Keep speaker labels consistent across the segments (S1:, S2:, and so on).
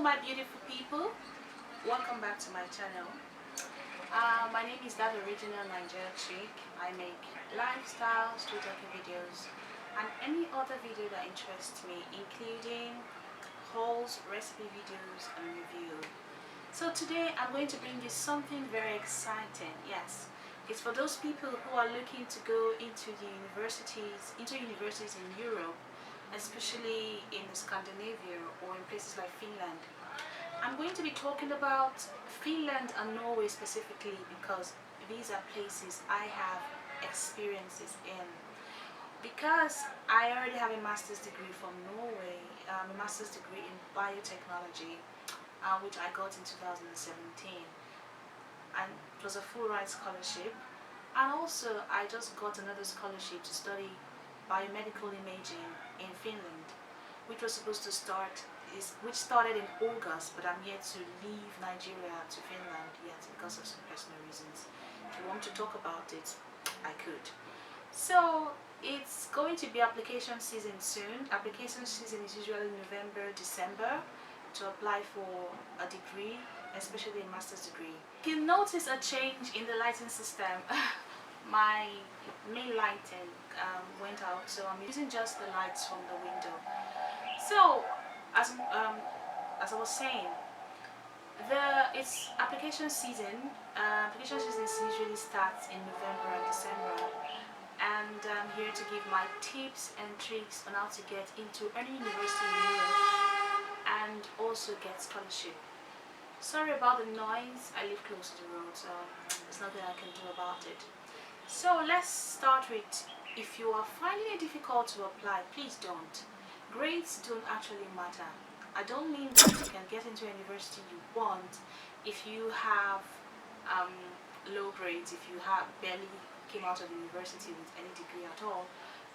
S1: my beautiful people, welcome back to my channel. My name is that original Naija chick. I make lifestyle, street talking videos and any other video that interests me, including hauls, recipe videos and review. So today I'm going to bring you something very exciting. Yes, it's for those people who are looking to go into universities in Europe, especially in Scandinavia or in places like Finland. I'm going to be talking about Finland and Norway specifically because these are places I have experiences in. Because I already have a master's degree from Norway, a master's degree in biotechnology, which I got in 2017, and it was a full ride scholarship. And also I just got another scholarship to study biomedical imaging in Finland, which was supposed to which started in August, but I'm yet to leave Nigeria to Finland yet because of some personal reasons. If you want to talk about it, I could. So it's going to be application season soon. Application season is usually November, December to apply for a degree, especially a master's degree. You notice a change in the lighting system. My main lighting went out, so I'm using just the lights from the window. So as I was saying, it's application season. Application season usually starts in November and December, and I'm here to give my tips and tricks on how to get into any university in Europe and also get scholarship. Sorry about the noise, I live close to the road, so there's nothing I can do about it. So let's start with, if you are finding it difficult to apply, please don't. Grades don't actually matter. I don't mean that you can get into a university you want if you have low grades, if you have barely came out of university with any degree at all,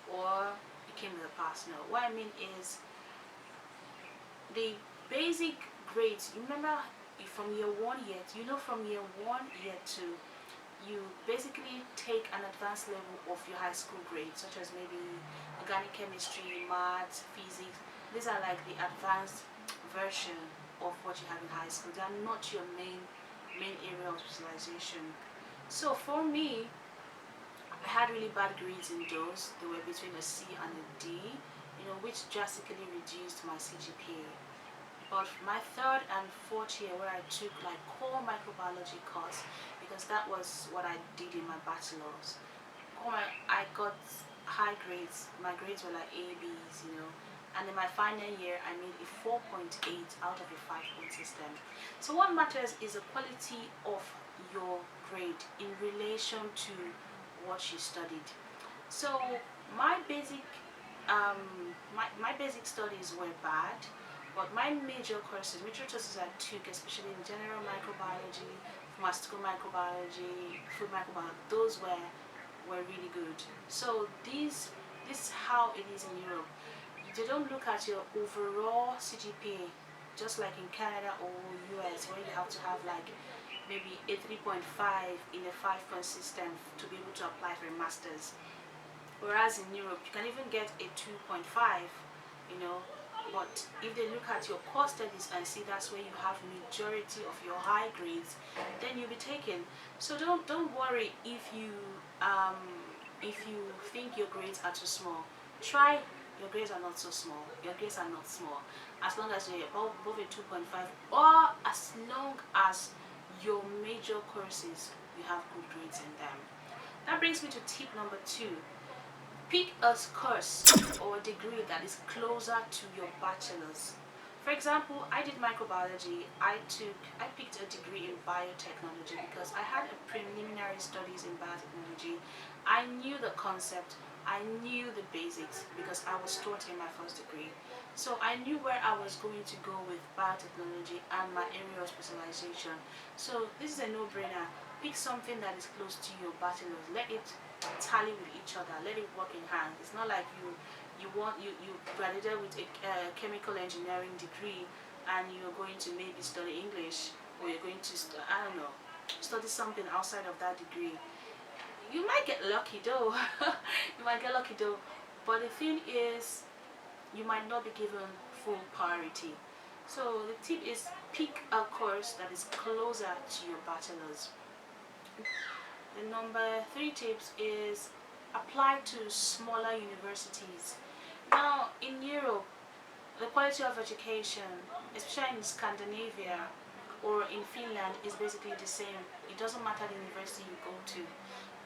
S1: or you came with a pass. No, what I mean is the basic grades. You remember from year 1, from year 1, year 2, you basically take an advanced level of your high school grades, such as maybe organic chemistry, maths, physics. These are like the advanced version of what you have in high school. They are not your main area of specialization. So for me, I had really bad grades in those. They were between a C and a D, which drastically reduced my CGPA. But my 3rd and 4th year, where I took like core microbiology course, because that was what I did in my bachelor's, I got high grades. My grades were like A, B's, and in my final year I made a 4.8 out of a 5-point system. So what matters is the quality of your grade in relation to what you studied. So my basic studies were bad, but my major courses I took, especially in general microbiology, pharmaceutical microbiology, food microbiology, those were really good. So this is how it is in Europe. They don't look at your overall CGPA, just like in Canada or US, where you have to have like maybe a 3.5 in a 5-point system to be able to apply for a master's. Whereas in Europe, you can even get a 2.5, but if they look at your core studies and see that's where you have majority of your high grades, then you'll be taken. So don't worry if you think your grades are too small. Try. Your grades are not so small. Your grades are not small. As long as you're above a 2.5, or as long as your major courses, you have good grades in them. That brings me to tip number 2. Pick a course or a degree that is closer to your bachelor's. For example, I did microbiology. I picked a degree in biotechnology because I had a preliminary studies in biotechnology. I knew the concept, I knew the basics because I was taught in my first degree. So I knew where I was going to go with biotechnology and my area of specialization. So this is a no-brainer. Pick something that is close to your bachelor's. Let it tally with each other. Let it work in hand. It's not like you graduated with a chemical engineering degree and you're going to maybe study English, or you're going to study something outside of that degree. You might get lucky though. You might get lucky though, but the thing is, you might not be given full priority. So the tip is pick a course that is closer to your bachelor's. The number 3 tips is apply to smaller universities. Now in Europe, the quality of education, especially in Scandinavia or in Finland, is basically the same. It doesn't matter the university you go to.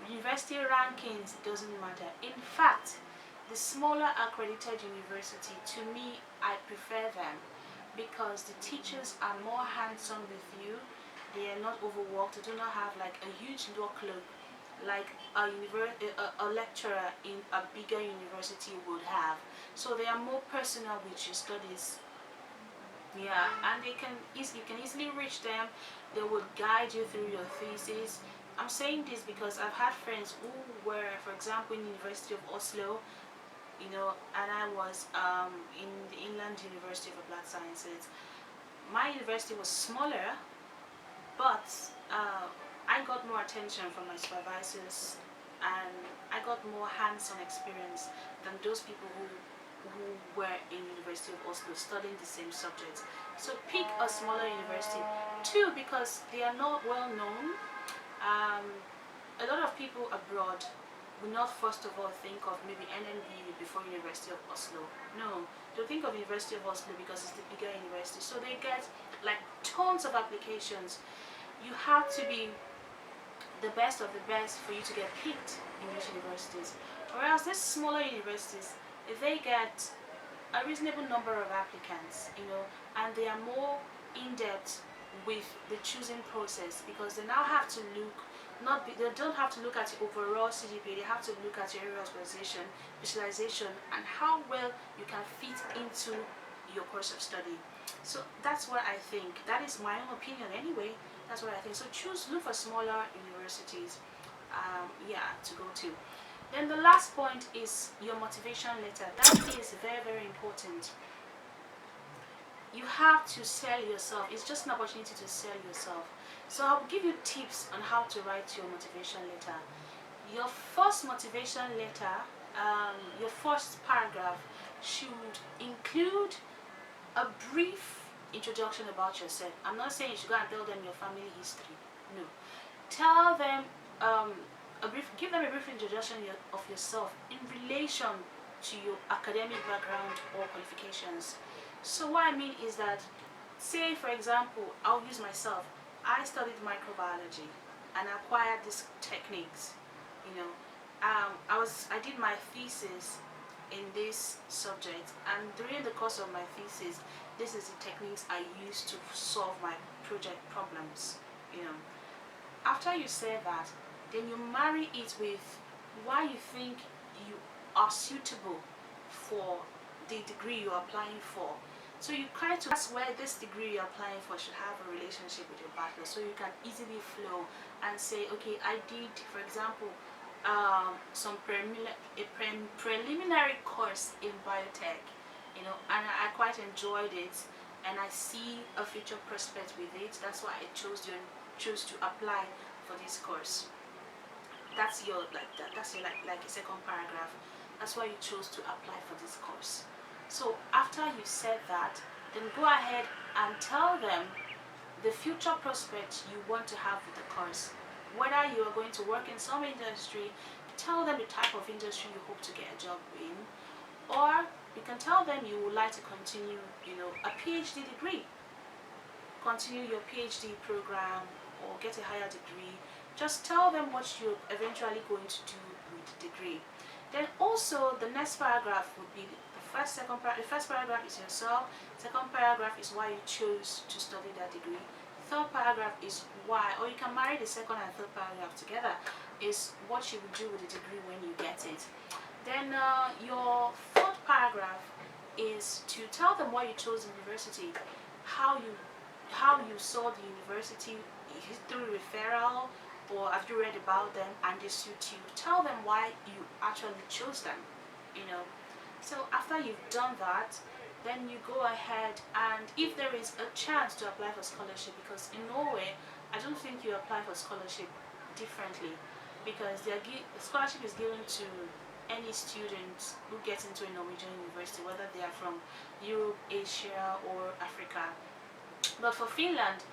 S1: University rankings doesn't matter. In fact, the smaller accredited university, to me, I prefer them because the teachers are more hands-on with you. They are not overworked. They do not have like a huge workload like a lecturer in a bigger university would have. So they are more personal with your studies. Yeah, and you can easily reach them. They would guide you through your thesis. I'm saying this because I've had friends who were, for example, in the University of Oslo, and I was in the Inland University of Applied Sciences. My university was smaller, but I got more attention from my supervisors, and I got more hands-on experience than those people who were in University of Oslo studying the same subjects. So pick a smaller university. 2, because they are not well known. A lot of people abroad will not first of all think of maybe NNB before University of Oslo. No, they'll think of University of Oslo because it's the bigger university. So they get like tons of applications. You have to be the best of the best for you to get picked in these universities. Whereas these smaller universities, they get a reasonable number of applicants, and they are more in-depth with the choosing process because they now have to look, they don't have to look at your overall CGPA, they have to look at your area of specialization, and how well you can fit into your course of study. So that's what I think. That is my own opinion anyway. That's what I think. So look for smaller universities, to go to. Then the last point is your motivation letter. That is very, very important. You have to sell yourself. It's just an opportunity to sell yourself. So I'll give you tips on how to write your motivation letter. Your first motivation letter, your first paragraph should include a brief introduction about yourself. I'm not saying you should go and tell them your family history. No. Tell them give them a brief introduction of yourself in relation to your academic background or qualifications. So what I mean is that, say for example, I'll use myself. I studied microbiology and acquired these techniques. I did my thesis in this subject, and during the course of my thesis, this is the techniques I used to solve my project problems. After you say that, then you marry it with why you think you are suitable for the degree you're applying for. So you try to, that's where this degree you're applying for should have a relationship with your bachelor, so you can easily flow and say, okay, I did, for example, some preliminary course in biotech, and I quite enjoyed it, and I see a future prospect with it. That's why I chose to apply for this course. That's your that's your like a second paragraph. That's why you chose to apply for this course. So after you said that, then go ahead and tell them the future prospects you want to have with the course. Whether you are going to work in some industry, tell them the type of industry you hope to get a job in, or you can tell them you would like to continue, a PhD degree. Continue your PhD program or get a higher degree. Just tell them what you're eventually going to do with the degree. Then also the next paragraph would be the first paragraph is yourself. Second paragraph is why you chose to study that degree. Third paragraph is why, or you can marry the second and third paragraph together, is what you will do with the degree when you get it. Then your fourth paragraph is to tell them why you chose university, how you saw the university, through referral, or have you read about them and they suit you. Tell them why you actually chose them. So after you've done that, then you go ahead, and if there is a chance to apply for scholarship, because in Norway I don't think you apply for scholarship differently, because the scholarship is given to any student who gets into a Norwegian university, whether they are from Europe, Asia, or Africa. But for Finland,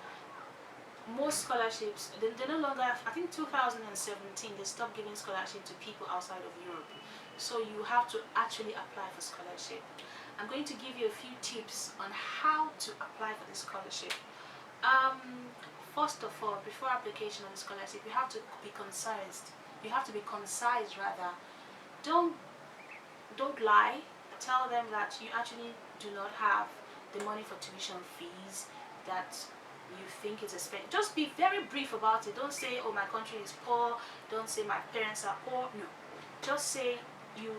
S1: most scholarships, they no longer have, I think 2017 they stopped giving scholarship to people outside of Europe, so you have to actually apply for scholarship. I'm going to give you a few tips on how to apply for this scholarship. First of all, before application of the scholarship, you have to be concise. You have to be concise rather. Don't lie. Tell them that you actually do not have the money for tuition fees that you think is expected. Just be very brief about it. Don't say, oh, my country is poor. Don't say my parents are poor. No, just say you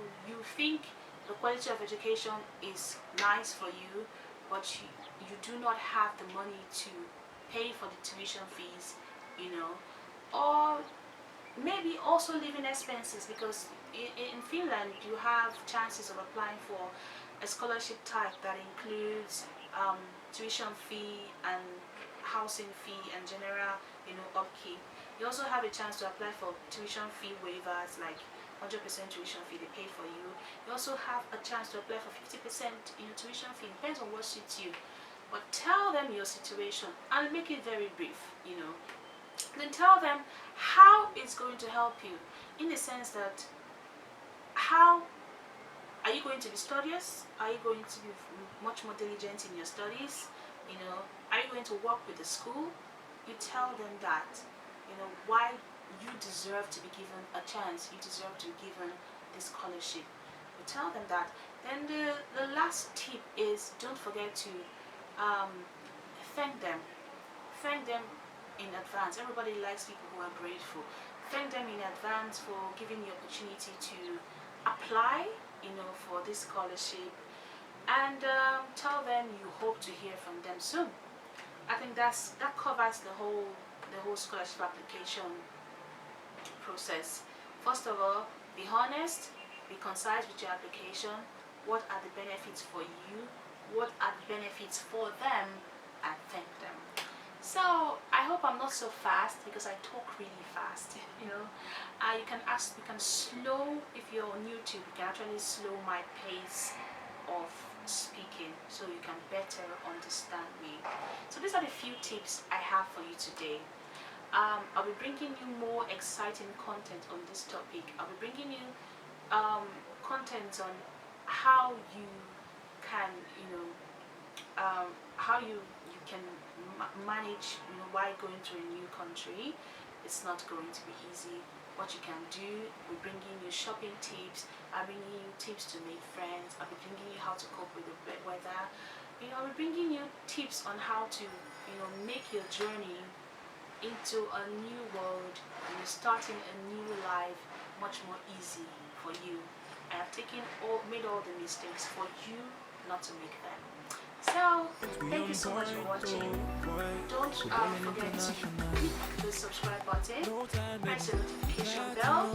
S1: think the quality of education is nice for you, but you do not have the money to pay for the tuition fees, or maybe also living expenses, because in Finland you have chances of applying for a scholarship type that includes tuition fee and housing fee and general upkeep. You also have a chance to apply for tuition fee waivers, like 100% tuition fee they pay for you. You also have a chance to apply for 50% tuition fee. Depends on what suits you. But tell them your situation and make it very brief, Then tell them how it's going to help you, in the sense that how are you going to be studious? Are you going to be much more diligent in your studies? Are you going to work with the school? You tell them that, why you deserve to be given a chance, you deserve to be given this scholarship. You tell them that. Then the last tip is, don't forget to thank them. Thank them in advance. Everybody likes people who are grateful. Thank them in advance for giving you the opportunity to apply, for this scholarship, and tell them you hope to hear from them soon. I think that covers the whole scholarship application process. First of all, be honest, be concise with your application. What are the benefits for you? What are the benefits for them? And thank them. So I hope I'm not so fast, because I talk really fast. You can slow, if you're on YouTube, you can actually slow my pace of speaking so you can better understand me. So these are the few tips I have for you today. I'll be bringing you more exciting content on this topic. I'll be bringing you content on how you can manage while going to a new country. It's not going to be easy. What you can do, we're bringing you shopping tips, I'm bringing you tips to make friends, I'll be bringing you how to cope with the weather. I'll be bringing you tips on how to make your journey into a new world, starting a new life much more easy for you. I have made all the mistakes for you not to make them. So, thank you so much for watching. Don't forget to click the subscribe button, press the notification bell,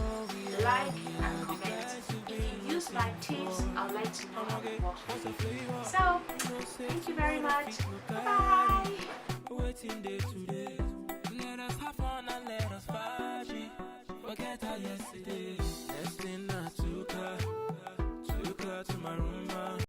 S1: like and comment. If you use my tips, I'd like to know how it works for you. So, thank you very much. Bye.